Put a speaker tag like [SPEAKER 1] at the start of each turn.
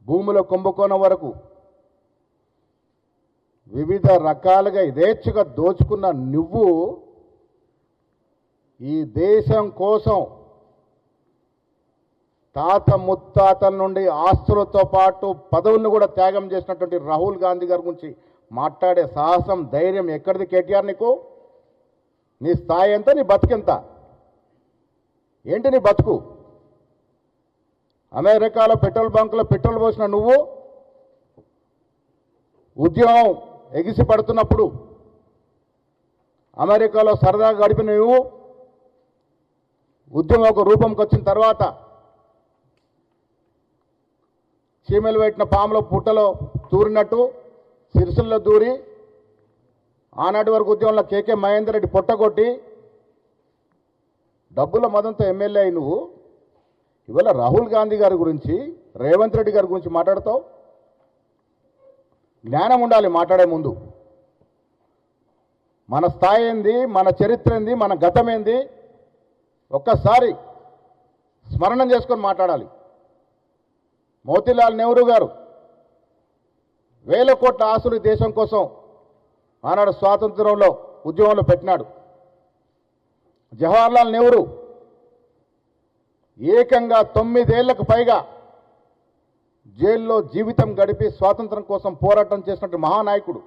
[SPEAKER 1] భూముల కుంభకోణం వరకు వివిధ రకాలుగా యథేచ్ఛగా దోచుకున్న నువ్వు ఈ దేశం కోసం తాత ముత్తాతల నుండి ఆస్తులతో పాటు పదవులను కూడా త్యాగం చేసినటువంటి రాహుల్ గాంధీ గారి గురించి మాట్లాడే సాహసం ధైర్యం ఎక్కడిది కేటీఆర్? నీకు నీ స్థాయి ఎంత, నీ బతుకెంత, ఏంటి నీ బతుకు? అమెరికాలో పెట్రోల్ బంకులో పెట్రోల్ పోసిన నువ్వు ఉద్యమం ఎగిసి పడుతున్నప్పుడు అమెరికాలో సరదాగా గడిపిన నువ్వు ఉద్యమం ఒక రూపంకి వచ్చిన తర్వాత చీమలు పెట్టిన పాములో పుట్టలో దూరినట్టు సిరిసిల్లో దూరి ఆనాటి వరకు ఉద్యమంలో కేకే మహేందర్ రెడ్డి పొట్టగొట్టి డబ్బుల మదంతో ఎమ్మెల్యే అయి నువ్వు ఇవాళ రాహుల్ గాంధీ గారి గురించి, రేవంత్ రెడ్డి గారి గురించి మాట్లాడతావు? జ్ఞానం ఉండాలి మాట్లాడే ముందు. మన స్థాయి ఏంది, మన చరిత్ర ఏంది, మన గతం ఏంది ఒక్కసారి స్మరణం చేసుకొని మాట్లాడాలి. మోతీలాల్ నెహ్రూ గారు వేల కోట్ల ఆస్తులు దేశం కోసం ఆనాడు స్వాతంత్రంలో ఉద్యమంలో పెట్టినాడు. జవహర్లాల్ నెహ్రూ ఏకంగా 9 ఏళ్లకు పైగా జైల్లో జీవితం గడిపి స్వాతంత్రం కోసం పోరాటం చేసినట్టు మహానాయకుడు.